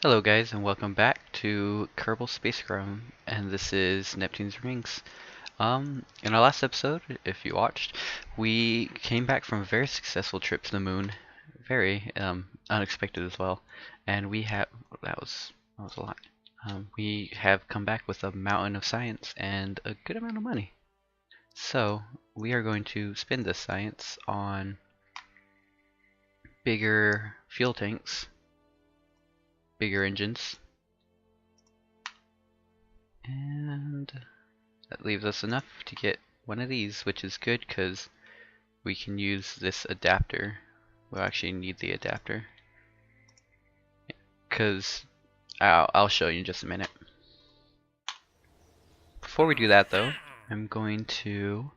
Hello guys and welcome back to Kerbal Space Program, and this is Neptune's Rings. In our last episode, if you watched, we came back from a very successful trip to the moon. Very unexpected as well. And we have that was a lot. We have come back with a mountain of science and a good amount of money. So we are going to spend this science on bigger fuel tanks, bigger engines, and that leaves us enough to get one of these, which is good because we can use this adapter. We'll actually need the adapter because I'll show you in just a minute. Before we do that though, I'm going to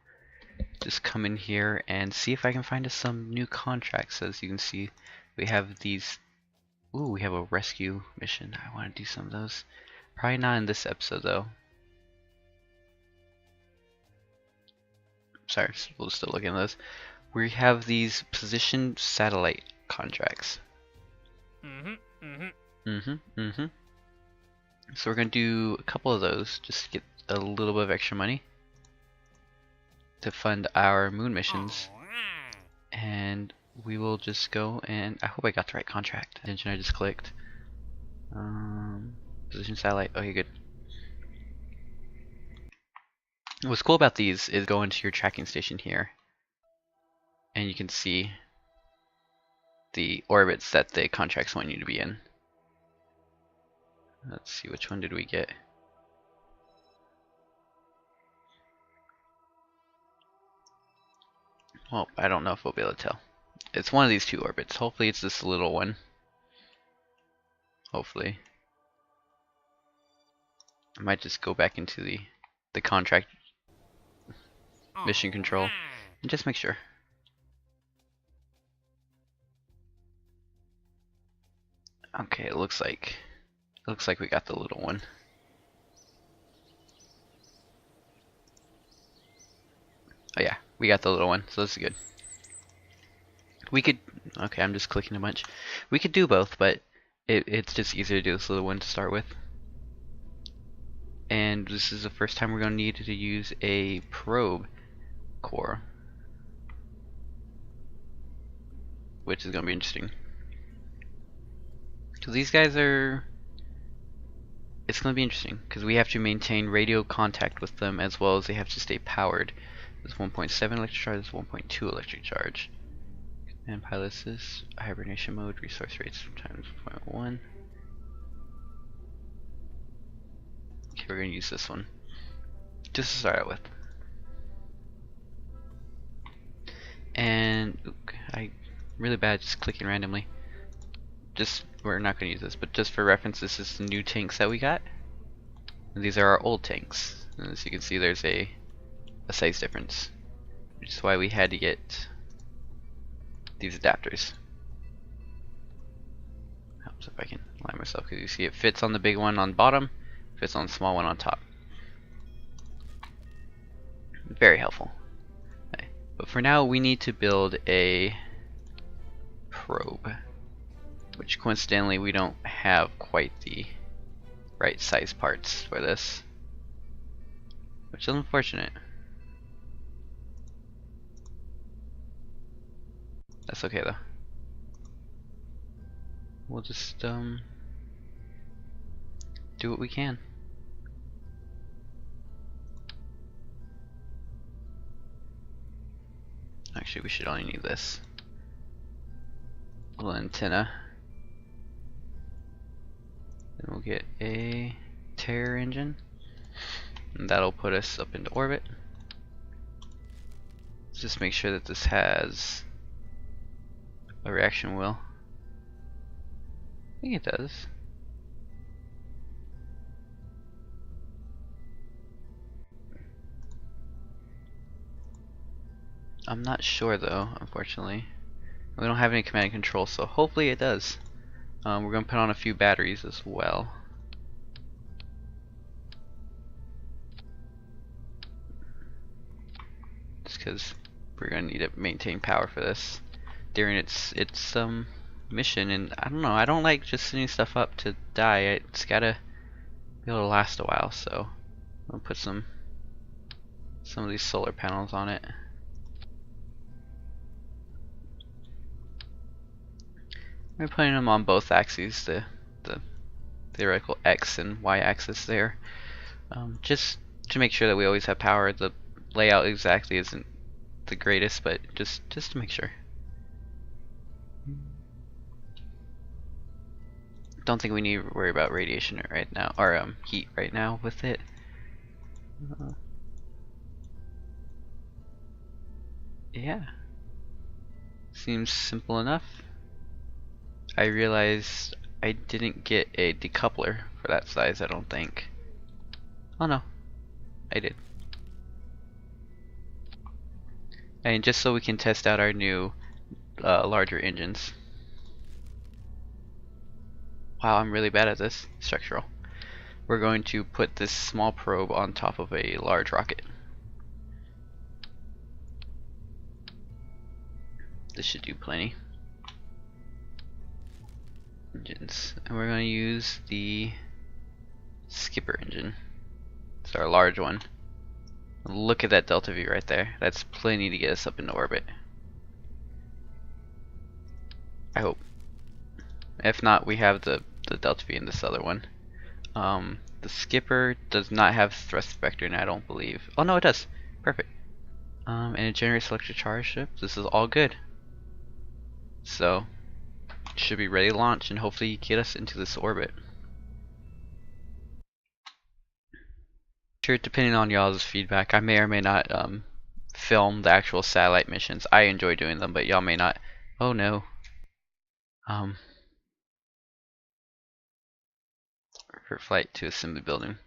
just come in here and see if I can find us some new contracts. As you can see, we have these. Ooh, we have a rescue mission. I want to do some of those. Probably not in this episode though. Sorry, we'll still look at those. We have these position satellite contracts. So we're gonna do a couple of those just to get a little bit of extra money to fund our moon missions, and we will just go and I hope I got the right contract. Engine I just clicked. Position satellite. Okay, good. What's cool about these is go into your tracking station here and you can see the orbits that the contracts want you to be in. Let's see, which one did we get? Well, I don't know if we'll be able to tell. It's one of these two orbits. Hopefully it's this little one. Hopefully. I might just go back into the contract mission control and just make sure. Okay, it looks like we got the little one. Oh yeah, we got the little one, so this is good. We could, okay, I'm just clicking a bunch. We could do both, but it's just easier to do this little one to start with. And this is the first time we're going to need to use a probe core, which is going to be interesting. So these guys are, it's going to be interesting because we have to maintain radio contact with them as well as they have to stay powered. This 1.7 electric charge, this 1.2 electric charge. And pilots this hibernation mode, resource rates times 0.1. Okay, we're going to use this one just to start out with. And I'm really bad just clicking randomly. We're not going to use this, but just for reference, this is the new tanks that we got. And these are our old tanks. And as you can see, there's a size difference, which is why we had to get these adapters. Helps if I can line myself, because you see it fits on the big one on bottom, fits on the small one on top. Very helpful. Okay. But for now, we need to build a probe, which coincidentally we don't have quite the right size parts for this, which is unfortunate. That's okay though. We'll just do what we can. Actually, we should only need this little antenna. Then we'll get a Terror engine, and that'll put us up into orbit. Let's just make sure that this has a reaction wheel. I think it does. I'm not sure though, unfortunately. We don't have any command and control, so hopefully it does. We're going to put on a few batteries as well. Just because we're going to need to maintain power for this during its mission, and I don't know, I don't like just sending stuff up to die. It's gotta be able to last a while, so I'll put some of these solar panels on it. We're putting them on both axes, the theoretical X and Y axis there, just to make sure that we always have power. The layout exactly isn't the greatest, but just to make sure. Don't think we need to worry about radiation right now, or heat right now with it. Yeah, seems simple enough. I realized I didn't get a decoupler for that size, I don't think. Oh no, I did. And just so we can test out our new larger engines. Wow, I'm really bad at this. Structural. We're going to put this small probe on top of a large rocket. This should do plenty. Engines. And we're going to use the skipper engine. It's our large one. Look at that delta V right there. That's plenty to get us up into orbit. I hope. If not, we have the delta V in this other one. The skipper does not have thrust vectoring, I don't believe. Oh no, it does. Perfect. And it generates electric charge. Yep, this is all good. So, should be ready to launch and hopefully get us into this orbit. Sure, depending on y'all's feedback, I may or may not film the actual satellite missions. I enjoy doing them, but y'all may not. Oh no. For flight to assembly building.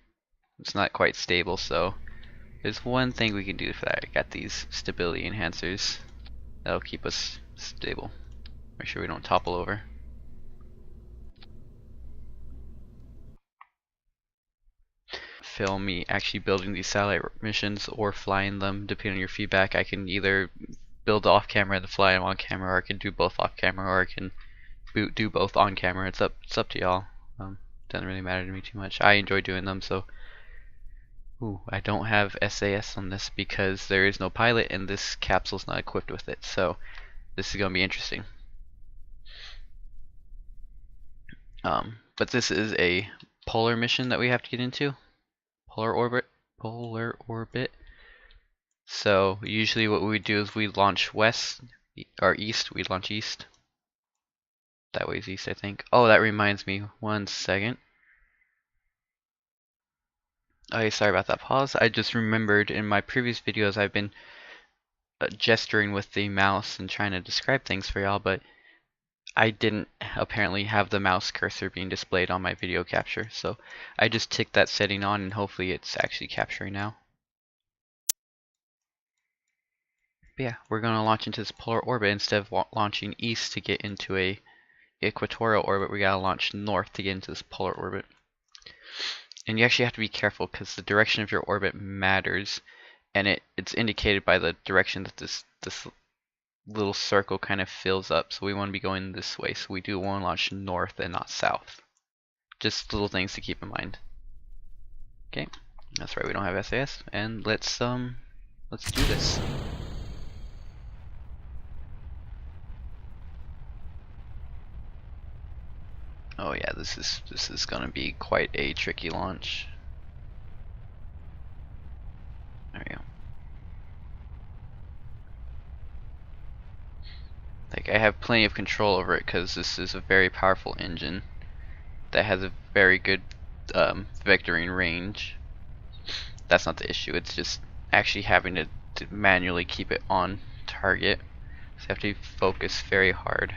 It's not quite stable, so there's one thing we can do for that. I got these stability enhancers that'll keep us stable. Make sure we don't topple over. Film me actually building these satellite missions or flying them, depending on your feedback. I can either build off camera and fly them on camera, or I can do both off camera, or I can do both on camera. It's up to y'all. Doesn't really matter to me too much. I enjoy doing them, so. Ooh, I don't have SAS on this because there is no pilot and this capsule's not equipped with it, so this is going to be interesting. But this is a polar mission that we have to get into. Polar orbit. So usually what we do is we launch west or east. We launch east. That way is east, I think. Oh, that reminds me. 1 second. Oh, sorry about that pause. I just remembered in my previous videos I've been gesturing with the mouse and trying to describe things for y'all, but I didn't apparently have the mouse cursor being displayed on my video capture, so I just ticked that setting on and hopefully it's actually capturing now. But yeah, we're going to launch into this polar orbit. Instead of launching east to get into a equatorial orbit, we got to launch north to get into this polar orbit. And you actually have to be careful because the direction of your orbit matters, and it's indicated by the direction that this little circle kind of fills up. So we want to be going this way, so we do want to launch north and not south. Just little things to keep in mind. Okay, that's right, we don't have SAS, and let's do this. Oh yeah, this is gonna be quite a tricky launch. There we go. Like, I have plenty of control over it because this is a very powerful engine that has a very good vectoring range. That's not the issue. It's just actually having to manually keep it on target. So you have to focus very hard.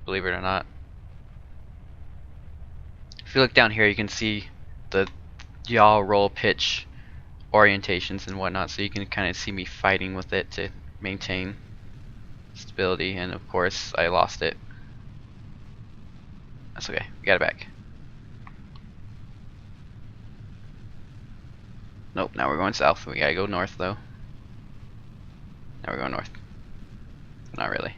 Believe it or not. If you look down here, you can see the yaw, roll, pitch orientations and whatnot, so you can kind of see me fighting with it to maintain stability, and of course I lost it. That's okay, we got it back. Nope, now we're going south. We gotta go north though. Now we're going north. Not really.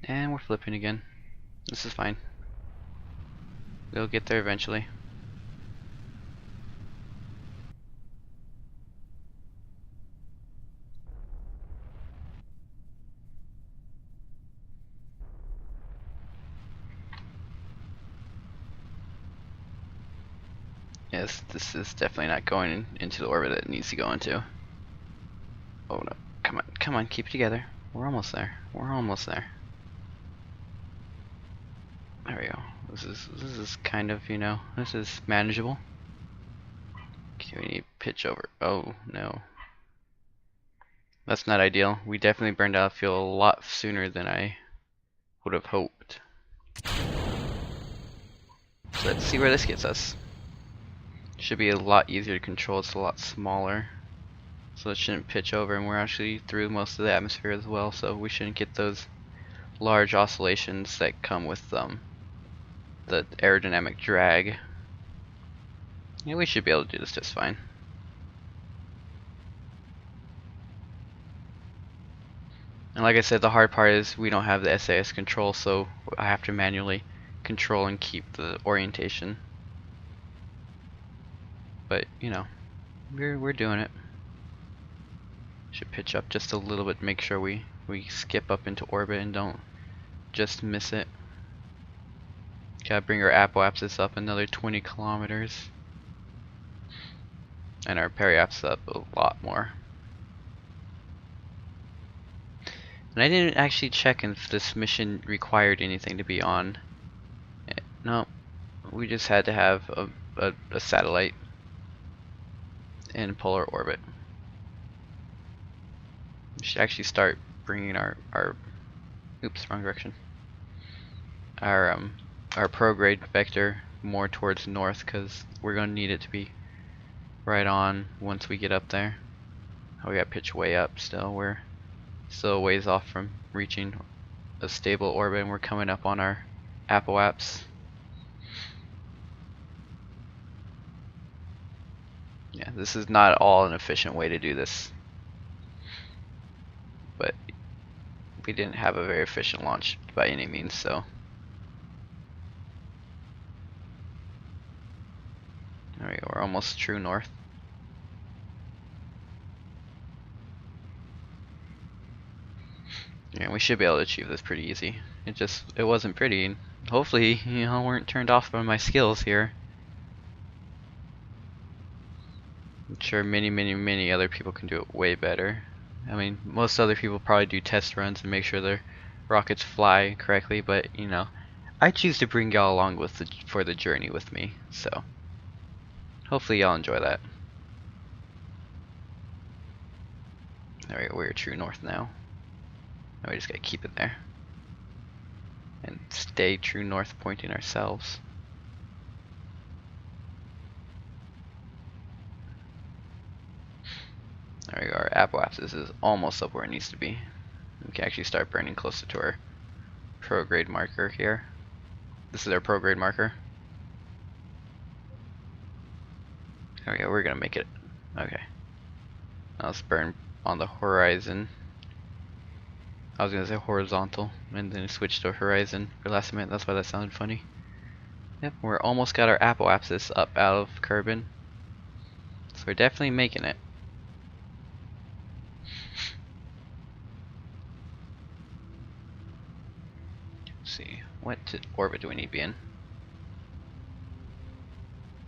And we're flipping again. This is fine. We'll get there eventually. Yes, this is definitely not going into the orbit that it needs to go into. Oh no. Come on, come on, keep it together. We're almost there. We're almost there. There we go. This is kind of, you know, this is manageable. Okay, we need pitch over. Oh no. That's not ideal. We definitely burned out fuel a lot sooner than I would have hoped. So let's see where this gets us. Should be a lot easier to control. It's a lot smaller. So it shouldn't pitch over, and we're actually through most of the atmosphere as well, so we shouldn't get those large oscillations that come with the aerodynamic drag. Yeah, we should be able to do this just fine. And like I said, the hard part is we don't have the SAS control, so I have to manually control and keep the orientation. But, you know, we're doing it. Should pitch up just a little bit, make sure we skip up into orbit and don't just miss it. Gotta bring our apoapsis up another 20 kilometers. And our periapsis up a lot more. And I didn't actually check if this mission required anything to be on. No, we just had to have a satellite in polar orbit. We should actually start bringing our oops, wrong direction. Our prograde vector more towards north, because we're going to need it to be right on once we get up there. Oh, we got pitch way up still. We're still a ways off from reaching a stable orbit, and we're coming up on our apoaps. Yeah, this is not at all an efficient way to do this. But we didn't have a very efficient launch by any means, so. There we go, we're almost true north. Yeah, we should be able to achieve this pretty easy. It wasn't pretty, and hopefully, you know, weren't turned off by my skills here. I'm sure many other people can do it way better. I mean, most other people probably do test runs and make sure their rockets fly correctly, but, you know, I choose to bring y'all along for the journey with me, so hopefully y'all enjoy that. There we go, we're true north now. Now we just gotta keep it there. And stay true north pointing ourselves. There we go, our apoapsis is almost up where it needs to be. We can actually start burning closer to our prograde marker here. This is our prograde marker. There we go, we're gonna make it. Okay. Now let's burn on the horizon. I was gonna say horizontal, and then switch to horizon for last minute. That's why that sounded funny. Yep, we're almost got our apoapsis up out of Kerbin. So we're definitely making it. Let's see, what orbit do we need to be in?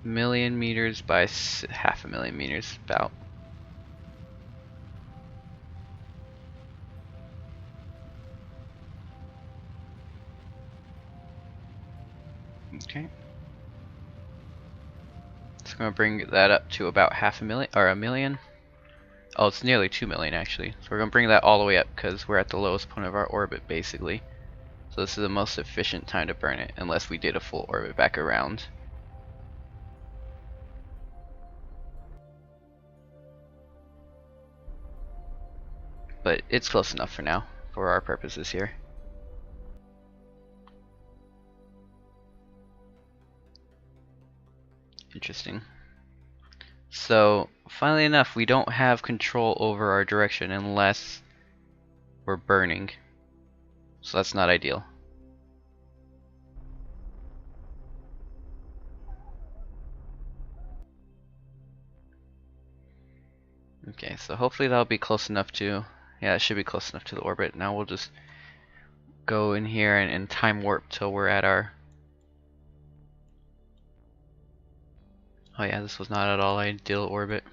Million meters by half a million meters, about. Okay. So I'm gonna bring that up to about half a million, or a million. Oh, it's nearly 2 million actually. So we're gonna bring that all the way up because we're at the lowest point of our orbit basically. So this is the most efficient time to burn it, unless we did a full orbit back around. But it's close enough for now, for our purposes here. Interesting. So, funnily enough, we don't have control over our direction unless we're burning. So that's not ideal. Okay, so hopefully that'll be close enough to, yeah, it should be close enough to the orbit. Now we'll just go in here and time warp till we're at our, oh yeah, this was not at all ideal orbit.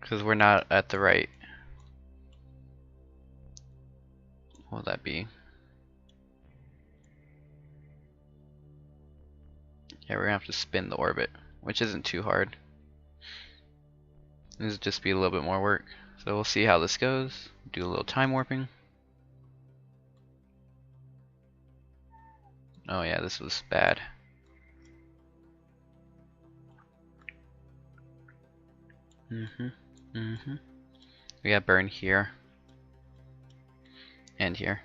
Because we're not at the right, what will that be? Yeah, we're gonna have to spin the orbit, which isn't too hard. This will just be a little bit more work. So we'll see how this goes. Do a little time warping. Oh yeah, this was bad. We got burn here. And here.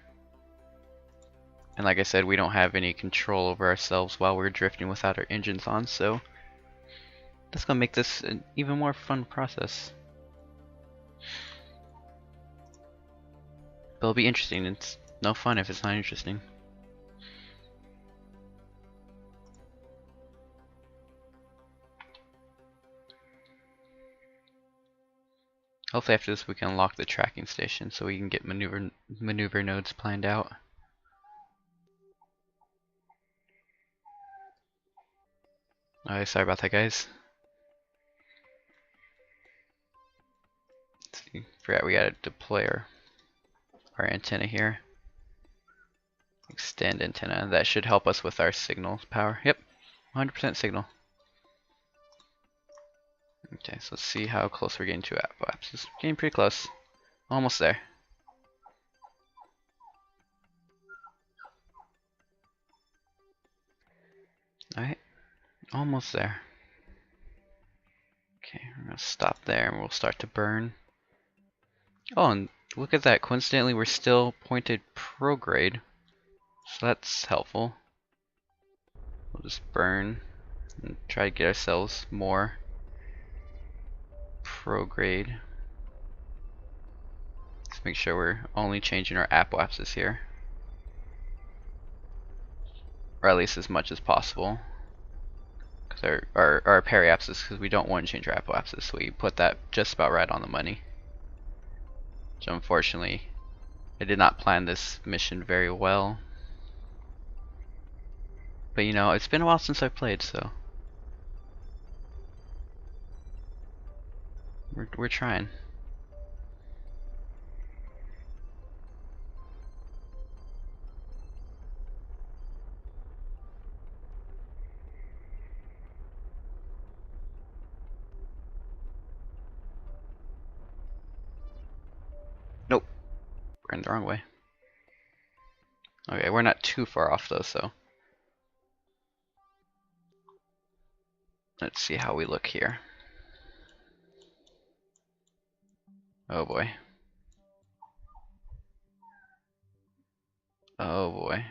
And like I said, we don't have any control over ourselves while we're drifting without our engines on, so that's gonna make this an even more fun process. But it'll be interesting. It's no fun if it's not interesting. Hopefully after this we can unlock the tracking station so we can get maneuver nodes planned out. Alright, sorry about that, guys. Let's see. Forgot we gotta deploy our antenna here. Extend antenna. That should help us with our signal power. Yep, 100% signal. Okay, so let's see how close we're getting to Apps. It's getting pretty close. Almost there. Alright, almost there. Okay, we're gonna stop there and we'll start to burn. Oh, and look at that. Coincidentally, we're still pointed prograde. So that's helpful. We'll just burn and try to get ourselves more prograde. Let's make sure we're only changing our apoapsis here. Or at least as much as possible. Because our periapsis, because we don't want to change our apoapsis. So we put that just about right on the money. Which unfortunately, I did not plan this mission very well. But you know, it's been a while since I played, so we're trying. Nope, we're in the wrong way. Okay, we're not too far off though, so let's see how we look here. Oh boy. Oh boy.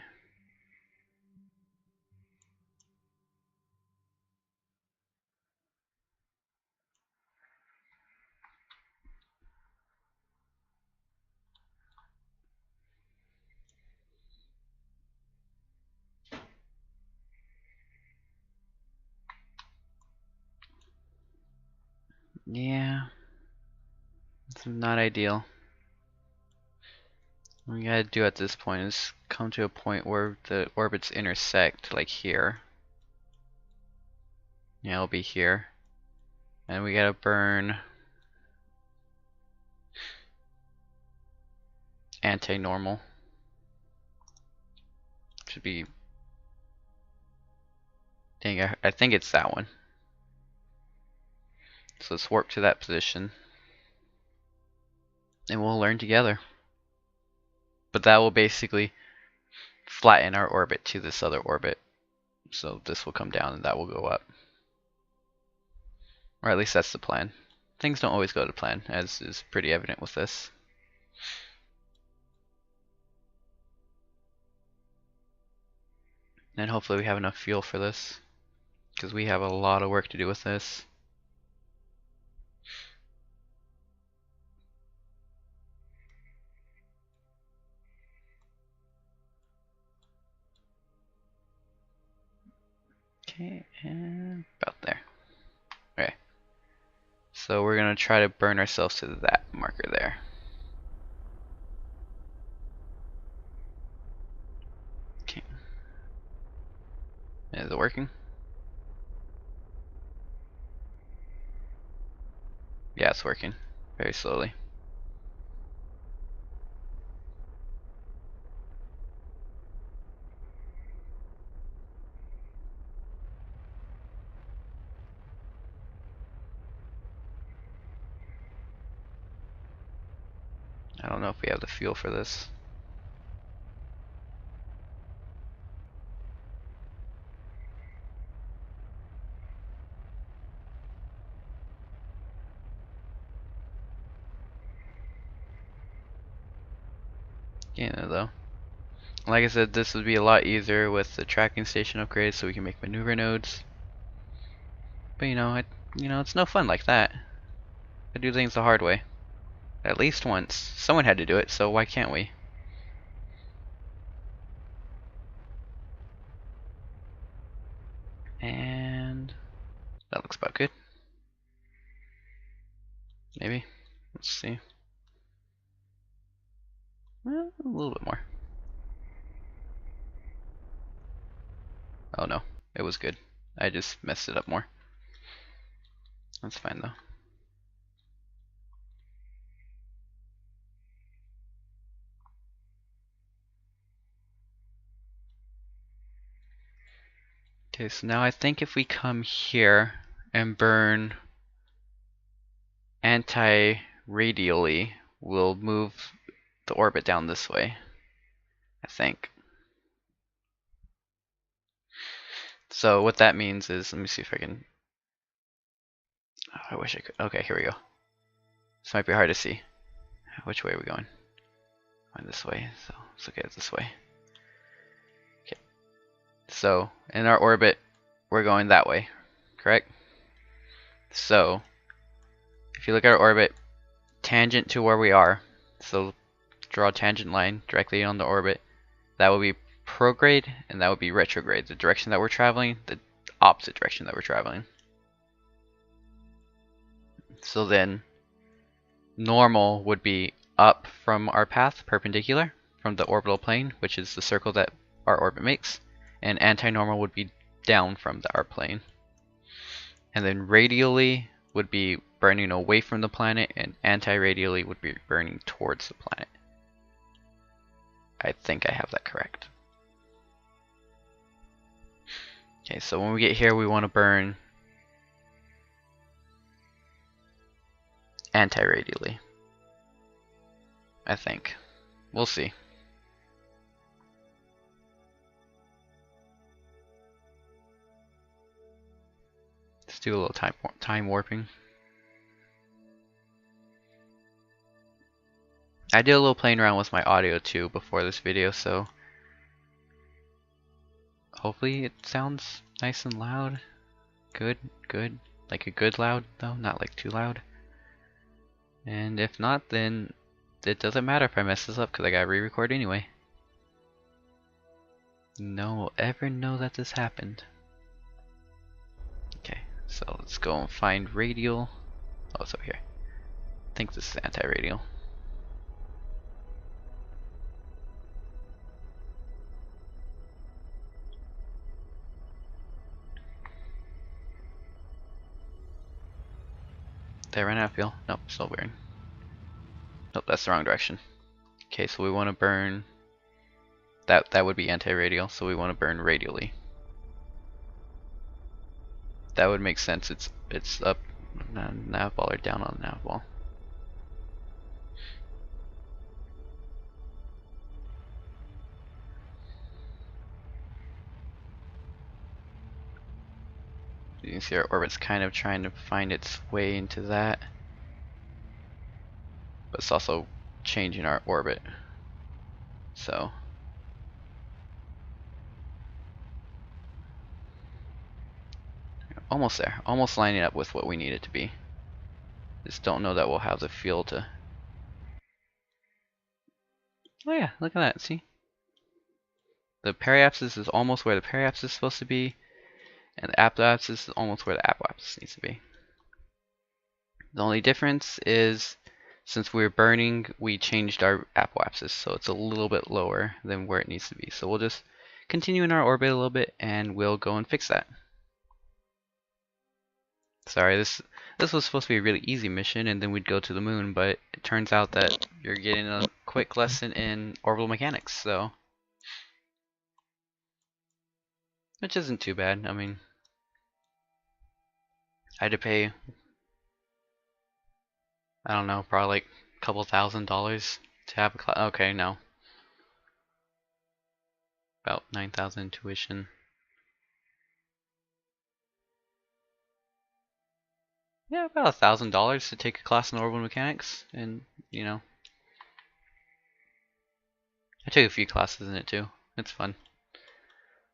Yeah, it's not ideal. What we gotta do at this point is come to a point where the orbits intersect, like here. Yeah, it'll be here. And we gotta burn anti-normal. Should be, dang, I think it's that one. So let's warp to that position. And we'll learn together. But that will basically flatten our orbit to this other orbit. So this will come down and that will go up. Or at least that's the plan. Things don't always go to plan, as is pretty evident with this. And hopefully we have enough fuel for this, because we have a lot of work to do with this. Okay, and about there. Okay. So we're gonna try to burn ourselves to that marker there. Okay. Is it working? Yeah, it's working. Very slowly. I don't know if we have the fuel for this. You know, though. Like I said, this would be a lot easier with the tracking station upgrade, so we can make maneuver nodes. But it's no fun like that. I do things the hard way. At least once. Someone had to do it, so why can't we? And that looks about good. Maybe. Let's see. Well, a little bit more. Oh no, it was good. I just messed it up more. That's fine though. Okay, so now I think if we come here and burn anti-radially, we'll move the orbit down this way. I think. So what that means is, let me see if I can. Oh, I wish I could. Okay, here we go. This might be hard to see. Which way are we going? Going this way. So let's look at it this way. Okay. So in our orbit, we're going that way, correct? So if you look at our orbit, tangent to where we are, so draw a tangent line directly on the orbit, that will be prograde and that would be retrograde, the direction that we're traveling, the opposite direction that we're traveling. So then normal would be up from our path, perpendicular from the orbital plane, which is the circle that our orbit makes, and anti-normal would be down from our plane. And then radially would be burning away from the planet, and anti-radially would be burning towards the planet. I think I have that correct. Okay, so when we get here, we want to burn anti-radially. I think. We'll see. Let's do a little time warping. I did a little playing around with my audio too before this video, so hopefully it sounds nice and loud. Good. Like a good loud though, not like too loud. And if not, then it doesn't matter if I mess this up because I gotta re-record anyway. No one will ever know that this happened. Okay, so let's go and find radial. Oh, it's over here. I think this is anti-radial. Did I run out of fuel? Nope, still weird. Nope, that's the wrong direction. Okay, so we want to burn. That would be anti-radial, so we want to burn radially. That would make sense. It's up nav ball or down on the nav ball. You can see our orbit's kind of trying to find its way into that, but it's also changing our orbit. So almost there, almost lining up with what we need it to be. Just don't know that we'll have the fuel to. Oh yeah, look at that. See, the periapsis is almost where the periapsis is supposed to be, And the apoapsis is almost where the apoapsis needs to be. The only difference is, since we're burning, we changed our apoapsis, so it's a little bit lower than where it needs to be. So we'll just continue in our orbit a little bit, and we'll go and fix that. Sorry, this was supposed to be a really easy mission, and then we'd go to the moon, but it turns out that you're getting a quick lesson in orbital mechanics, so which isn't too bad. I mean, I had to pay, I don't know, probably like a couple $1,000 to have a class. Okay, no, about 9,000 tuition. Yeah, about $1,000 to take a class in orbital mechanics, and you know, I took a few classes in it too. It's fun.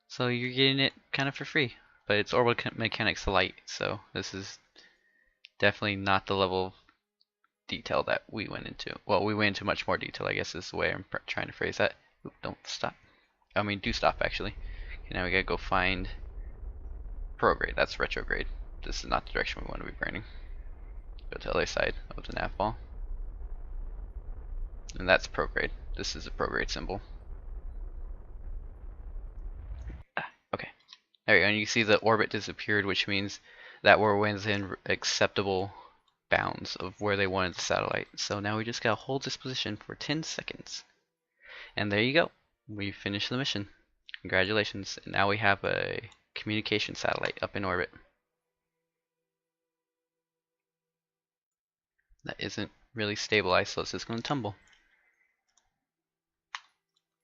So you're getting it kind of for free, but it's orbital mechanics light, so this is definitely not the level of detail that we went into. Well, we went into much more detail, I guess is the way I'm trying to phrase that. Oop, don't stop. I mean, do stop actually. Okay, now we gotta go find prograde. That's retrograde. This is not the direction we want to be burning. Go to the other side of the nav ball. And that's prograde. This is a prograde symbol. Okay. There we go. And you see the orbit disappeared, which means that we're within acceptable bounds of where they wanted the satellite. So now we just gotta hold this position for 10 seconds. And there you go. We finished the mission. Congratulations. And now we have a communication satellite up in orbit. That isn't really stabilized, so it's just gonna tumble.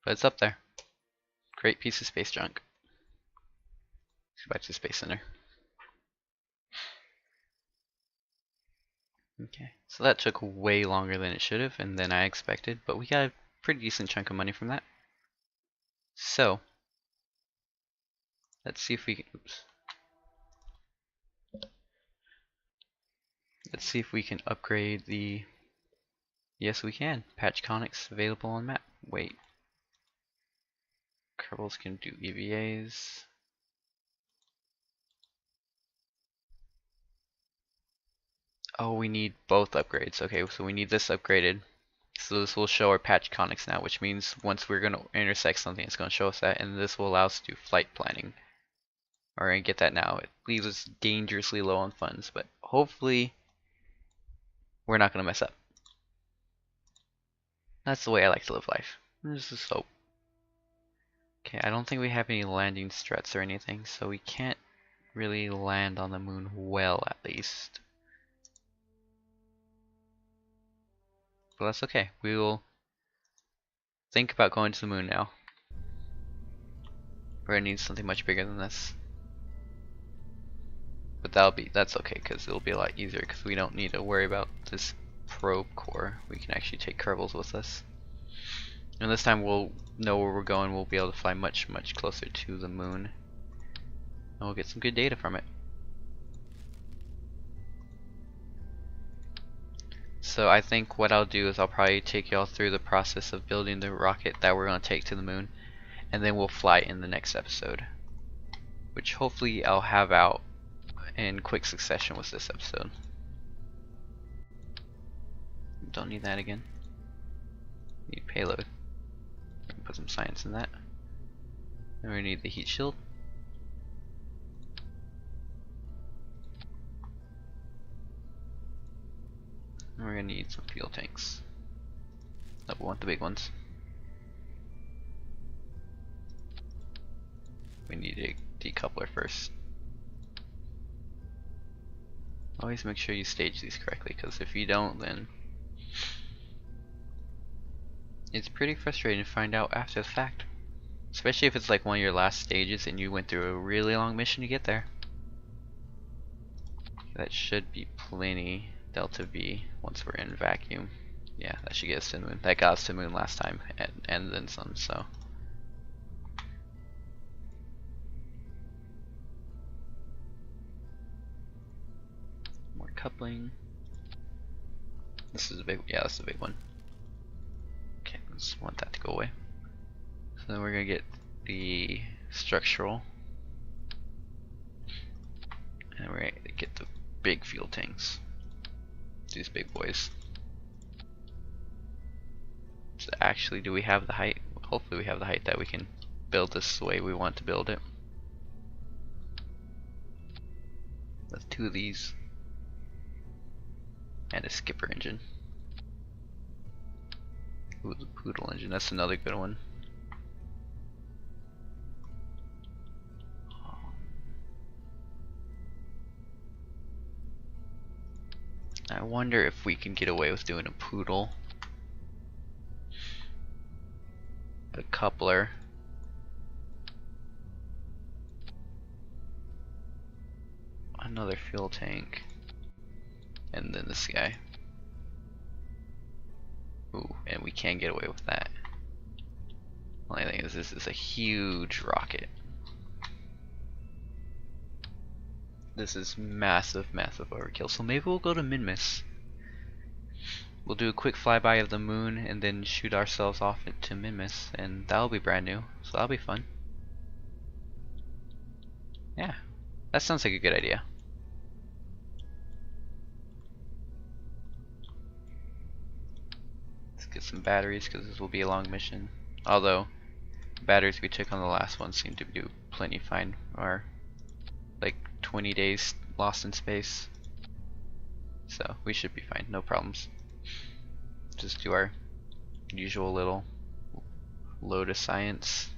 But it's up there. Great piece of space junk. Let's go back to the Space Center. Okay, so that took way longer than it should have and than I expected, but we got a pretty decent chunk of money from that. So, let's see if we can, oops. Let's see if we can upgrade the, yes we can, patch conics available on map. Wait. Kerbals can do EVAs. Oh, we need both upgrades. Okay, so we need this upgraded. So this will show our patch conics now, which means once we're going to intersect something, it's going to show us that, and this will allow us to do flight planning. We're going to get that now. It leaves us dangerously low on funds, but hopefully we're not going to mess up. That's the way I like to live life. There's just hope. Okay, I don't think we have any landing struts or anything, so we can't really land on the moon well, at least. But that's okay. We will think about going to the moon now. We're gonna need something much bigger than this. But that's okay, because it'll be a lot easier, because we don't need to worry about this probe core. We can actually take Kerbals with us. And this time we'll know where we're going. We'll be able to fly much, much closer to the moon. And we'll get some good data from it. So I think what I'll do is I'll probably take y'all through the process of building the rocket that we're going to take to the moon. And then we'll fly in the next episode. Which hopefully I'll have out in quick succession with this episode. Don't need that again. Need payload. Put some science in that. Then we need the heat shield. And we're gonna need some fuel tanks. Oh, we want the big ones. We need a decoupler first. Always make sure you stage these correctly, because if you don't, then it's pretty frustrating to find out after the fact. Especially if it's like one of your last stages and you went through a really long mission to get there. That should be plenty delta V once we're in vacuum. Yeah, that should get us to the moon. That got us to the moon last time, and then some, so. More coupling. This is a big, yeah, that's a big one. Okay, just want that to go away. So then we're gonna get the structural. And we're gonna get the big fuel tanks. These big boys. So actually, do we have the height? Hopefully we have the height that we can build this the way we want to build it. That's 2 of these. And a skipper engine. Ooh, the poodle engine, that's another good one. I wonder if we can get away with doing a poodle. A coupler. Another fuel tank. And then this guy. Ooh, and we can get away with that. Only thing is, this is a huge rocket. This is massive, massive overkill. So maybe we'll go to minmus. We'll do a quick flyby of the moon and then shoot ourselves off to minmus, and that'll be brand new. So that'll be fun. Yeah, that sounds like a good idea. Let's get some batteries because this will be a long mission. Although, the batteries we took on the last one seem to do plenty fine. Or like 20 days lost in space. So we should be fine, no problems. Just do our usual little load of science.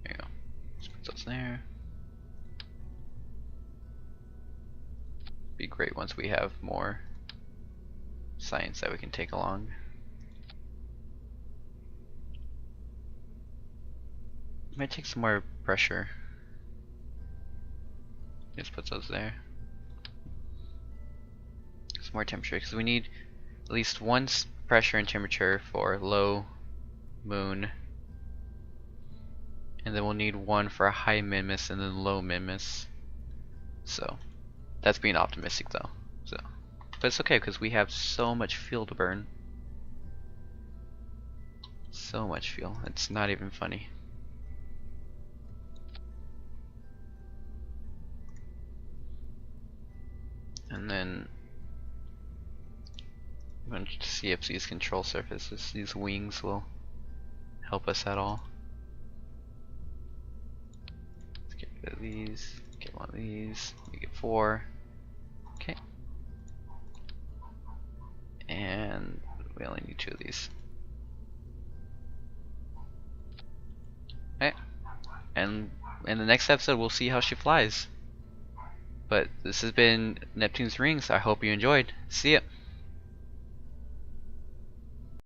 There you go. Just put those there. Be great once we have more science that we can take along. Might take some more pressure. Just put those there. Some more temperature because we need at least one pressure and temperature for low moon, and then we'll need one for a high minmus and then low minmus. So that's being optimistic though. So, but it's okay because we have so much fuel to burn. So much fuel. It's not even funny. And then I'm going to see if these control surfaces, these wings, will help us at all. Let's get rid of these, get one of these, we get 4. Okay. And we only need 2 of these. Okay. And in the next episode we'll see how she flies. But this has been Neptune's Rings. I hope you enjoyed. See ya.